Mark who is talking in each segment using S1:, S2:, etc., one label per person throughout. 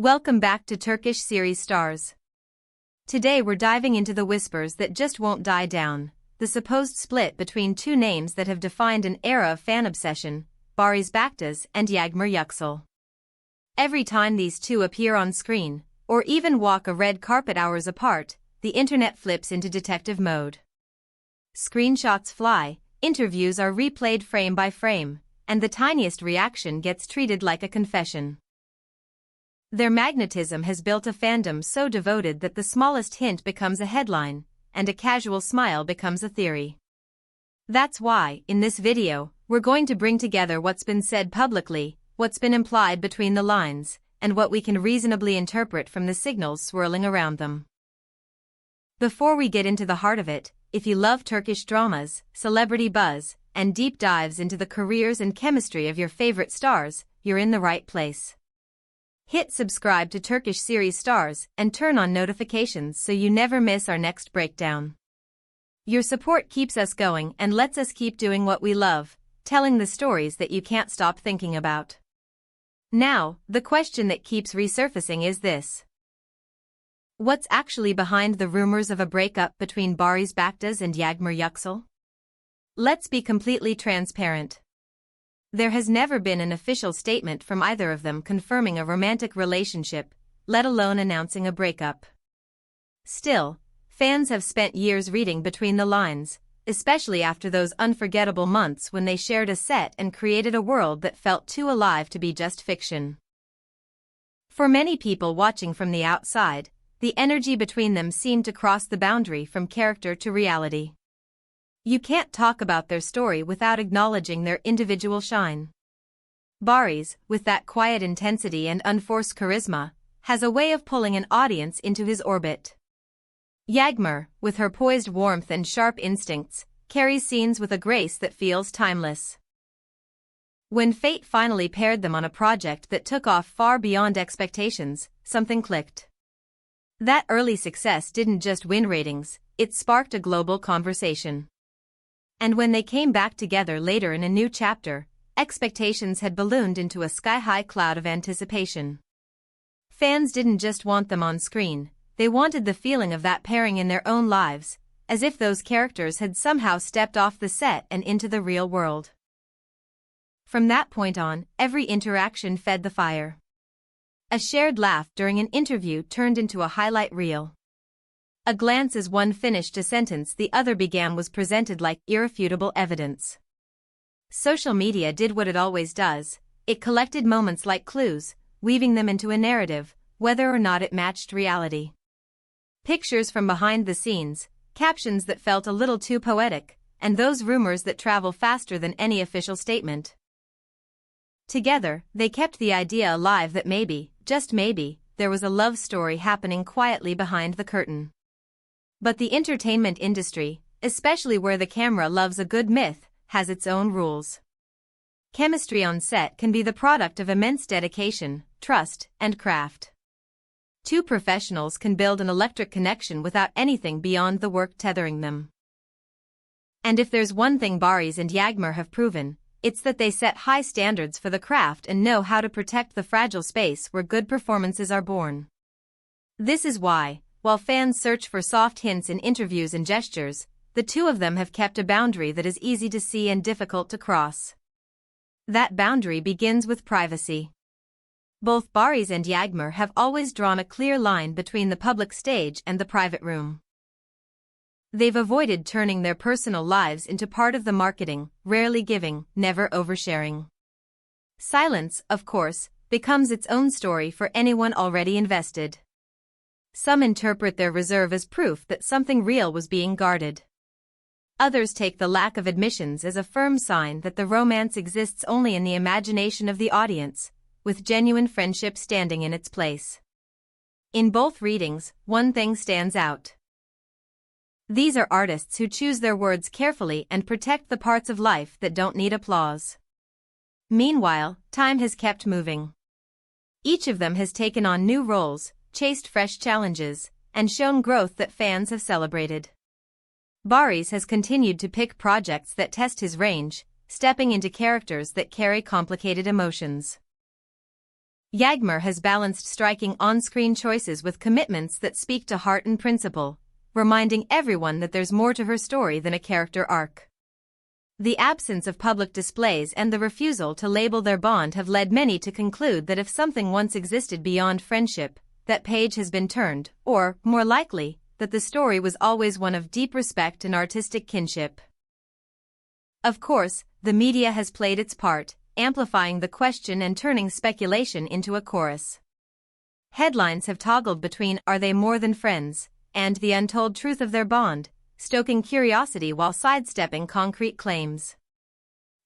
S1: Welcome back to Turkish series stars. Today we're diving into the whispers that just won't die down, the supposed split between two names that have defined an era of fan obsession, Barış Baktas and Yağmur Yüksel. Every time these two appear on screen, or even walk a red carpet hours apart, the internet flips into detective mode. Screenshots fly, interviews are replayed frame by frame, and the tiniest reaction gets treated like a confession. Their magnetism has built a fandom so devoted that the smallest hint becomes a headline, and a casual smile becomes a theory. That's why, in this video, we're going to bring together what's been said publicly, what's been implied between the lines, and what we can reasonably interpret from the signals swirling around them. Before we get into the heart of it, if you love Turkish dramas, celebrity buzz, and deep dives into the careers and chemistry of your favorite stars, you're in the right place. Hit subscribe to Turkish series stars and turn on notifications so you never miss our next breakdown. Your support keeps us going and lets us keep doing what we love, telling the stories that you can't stop thinking about. Now, the question that keeps resurfacing is this. What's actually behind the rumors of a breakup between Barış Baktas and Yağmur Yüksel? Let's be completely transparent. There has never been an official statement from either of them confirming a romantic relationship, let alone announcing a breakup. Still, fans have spent years reading between the lines, especially after those unforgettable months when they shared a set and created a world that felt too alive to be just fiction. For many people watching from the outside, the energy between them seemed to cross the boundary from character to reality. You can't talk about their story without acknowledging their individual shine. Barış, with that quiet intensity and unforced charisma, has a way of pulling an audience into his orbit. Yağmur, with her poised warmth and sharp instincts, carries scenes with a grace that feels timeless. When fate finally paired them on a project that took off far beyond expectations, something clicked. That early success didn't just win ratings, it sparked a global conversation. And when they came back together later in a new chapter, expectations had ballooned into a sky-high cloud of anticipation. Fans didn't just want them on screen, they wanted the feeling of that pairing in their own lives, as if those characters had somehow stepped off the set and into the real world. From that point on, every interaction fed the fire. A shared laugh during an interview turned into a highlight reel. A glance as one finished a sentence the other began was presented like irrefutable evidence. Social media did what it always does, it collected moments like clues, weaving them into a narrative, whether or not it matched reality. Pictures from behind the scenes, captions that felt a little too poetic, and those rumors that travel faster than any official statement. Together, they kept the idea alive that maybe, just maybe, there was a love story happening quietly behind the curtain. But the entertainment industry, especially where the camera loves a good myth, has its own rules. Chemistry on set can be the product of immense dedication, trust, and craft. Two professionals can build an electric connection without anything beyond the work tethering them. And if there's one thing Barış and Yağmur have proven, it's that they set high standards for the craft and know how to protect the fragile space where good performances are born. This is why, while fans search for soft hints in interviews and gestures, the two of them have kept a boundary that is easy to see and difficult to cross. That boundary begins with privacy. Both Barış and Yağmur have always drawn a clear line between the public stage and the private room. They've avoided turning their personal lives into part of the marketing, rarely giving, never oversharing. Silence, of course, becomes its own story for anyone already invested. Some interpret their reserve as proof that something real was being guarded. Others take the lack of admissions as a firm sign that the romance exists only in the imagination of the audience, with genuine friendship standing in its place. In both readings, one thing stands out. These are artists who choose their words carefully and protect the parts of life that don't need applause. Meanwhile, time has kept moving. Each of them has taken on new roles, chased fresh challenges, and shown growth that fans have celebrated. Barış has continued to pick projects that test his range, stepping into characters that carry complicated emotions. Yağmur has balanced striking on-screen choices with commitments that speak to heart and principle, reminding everyone that there's more to her story than a character arc. The absence of public displays and the refusal to label their bond have led many to conclude that if something once existed beyond friendship, that page has been turned, or, more likely, that the story was always one of deep respect and artistic kinship. Of course, the media has played its part, amplifying the question and turning speculation into a chorus. Headlines have toggled between "Are they more than friends?" and "The untold truth of their bond," stoking curiosity while sidestepping concrete claims.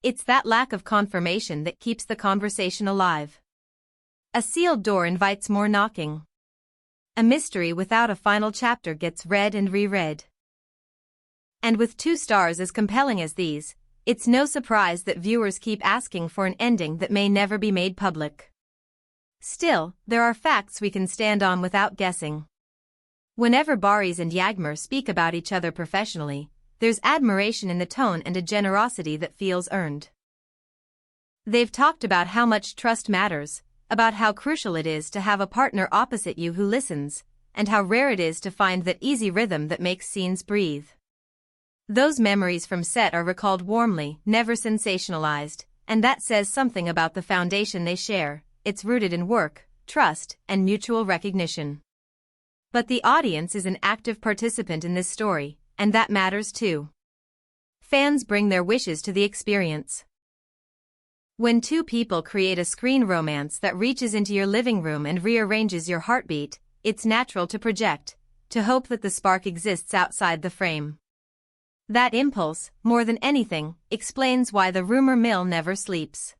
S1: It's that lack of confirmation that keeps the conversation alive. A sealed door invites more knocking. A mystery without a final chapter gets read and reread. And with 2 stars as compelling as these, it's no surprise that viewers keep asking for an ending that may never be made public. Still, there are facts we can stand on without guessing. Whenever Barış and Yağmur speak about each other professionally, there's admiration in the tone and a generosity that feels earned. They've talked about how much trust matters, about how crucial it is to have a partner opposite you who listens, and how rare it is to find that easy rhythm that makes scenes breathe. Those memories from set are recalled warmly, never sensationalized, and that says something about the foundation they share. It's rooted in work, trust, and mutual recognition. But the audience is an active participant in this story, and that matters too. Fans bring their wishes to the experience. When 2 people create a screen romance that reaches into your living room and rearranges your heartbeat, it's natural to project, to hope that the spark exists outside the frame. That impulse, more than anything, explains why the rumor mill never sleeps.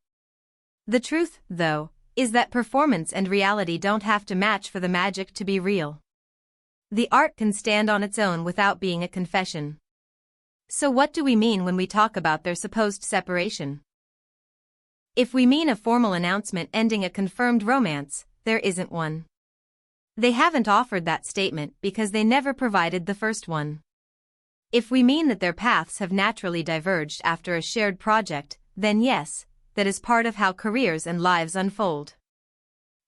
S1: The truth, though, is that performance and reality don't have to match for the magic to be real. The art can stand on its own without being a confession. So what do we mean when we talk about their supposed separation? If we mean a formal announcement ending a confirmed romance, there isn't one. They haven't offered that statement because they never provided the first one. If we mean that their paths have naturally diverged after a shared project, then yes, that is part of how careers and lives unfold.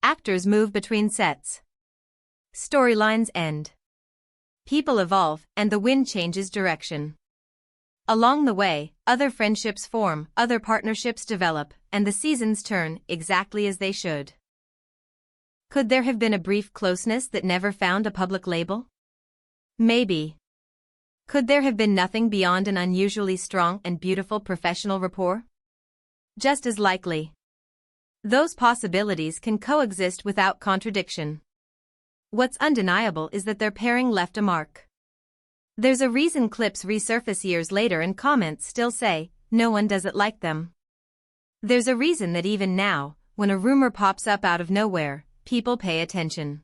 S1: Actors move between sets. Storylines end. People evolve, and the wind changes direction. Along the way, other friendships form, other partnerships develop, and the seasons turn exactly as they should. Could there have been a brief closeness that never found a public label? Maybe. Could there have been nothing beyond an unusually strong and beautiful professional rapport? Just as likely. Those possibilities can coexist without contradiction. What's undeniable is that their pairing left a mark. There's a reason clips resurface years later and comments still say, "No one does it like them." There's a reason that even now, when a rumor pops up out of nowhere, people pay attention.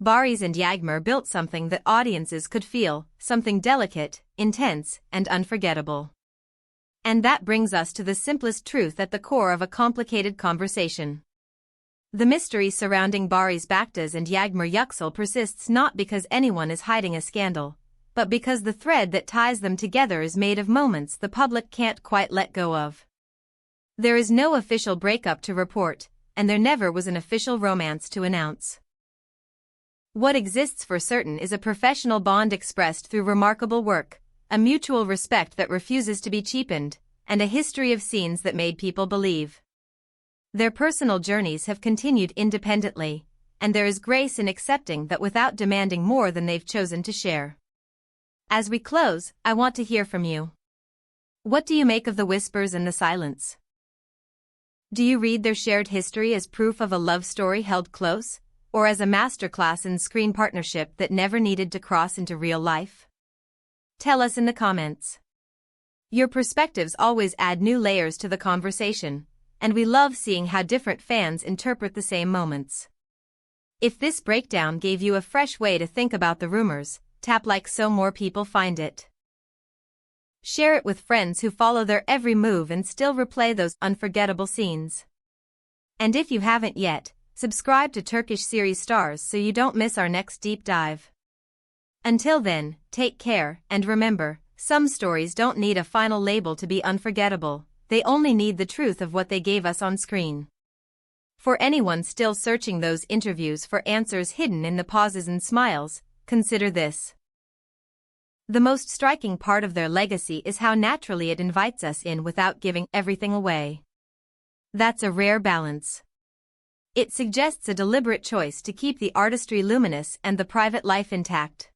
S1: Barış and Yağmur built something that audiences could feel, something delicate, intense, and unforgettable. And that brings us to the simplest truth at the core of a complicated conversation. The mystery surrounding Barış Baktas and Yağmur Yüksel persists not because anyone is hiding a scandal, but because the thread that ties them together is made of moments the public can't quite let go of. There is no official breakup to report, and there never was an official romance to announce. What exists for certain is a professional bond expressed through remarkable work, a mutual respect that refuses to be cheapened, and a history of scenes that made people believe. Their personal journeys have continued independently, and there is grace in accepting that without demanding more than they've chosen to share. As we close, I want to hear from you. What do you make of the whispers and the silence? Do you read their shared history as proof of a love story held close, or as a masterclass in screen partnership that never needed to cross into real life? Tell us in the comments. Your perspectives always add new layers to the conversation, and we love seeing how different fans interpret the same moments. If this breakdown gave you a fresh way to think about the rumors, tap like so more people find it. Share it with friends who follow their every move and still replay those unforgettable scenes. And if you haven't yet, subscribe to Turkish Series Stars so you don't miss our next deep dive. Until then, take care, and remember, some stories don't need a final label to be unforgettable, they only need the truth of what they gave us on screen. For anyone still searching those interviews for answers hidden in the pauses and smiles, consider this. The most striking part of their legacy is how naturally it invites us in without giving everything away. That's a rare balance. It suggests a deliberate choice to keep the artistry luminous and the private life intact.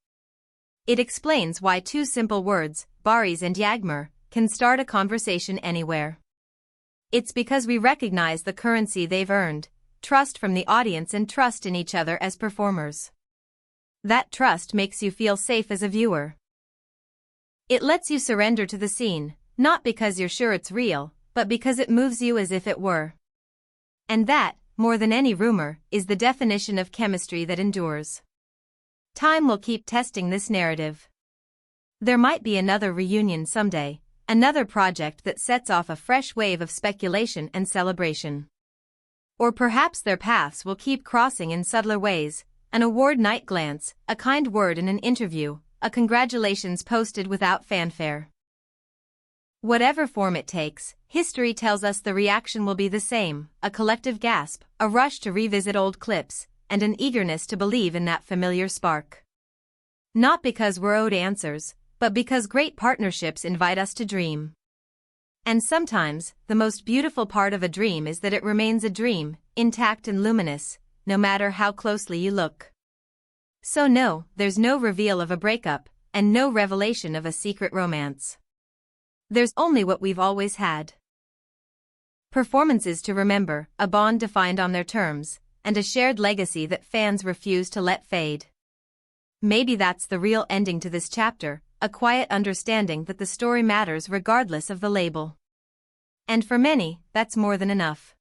S1: It explains why two simple words, Barış and Yağmur, can start a conversation anywhere. It's because we recognize the currency they've earned, trust from the audience and trust in each other as performers. That trust makes you feel safe as a viewer. It lets you surrender to the scene, not because you're sure it's real, but because it moves you as if it were. And that, more than any rumor, is the definition of chemistry that endures. Time will keep testing this narrative. There might be another reunion someday, another project that sets off a fresh wave of speculation and celebration. Or perhaps their paths will keep crossing in subtler ways, an award night glance, a kind word in an interview, a congratulations posted without fanfare. Whatever form it takes, history tells us the reaction will be the same, a collective gasp, a rush to revisit old clips, and an eagerness to believe in that familiar spark. Not because we're owed answers, but because great partnerships invite us to dream. And sometimes, the most beautiful part of a dream is that it remains a dream, intact and luminous, no matter how closely you look. So no, there's no reveal of a breakup, and no revelation of a secret romance. There's only what we've always had. Performances to remember, a bond defined on their terms, and a shared legacy that fans refuse to let fade. Maybe that's the real ending to this chapter, a quiet understanding that the story matters regardless of the label. And for many, that's more than enough.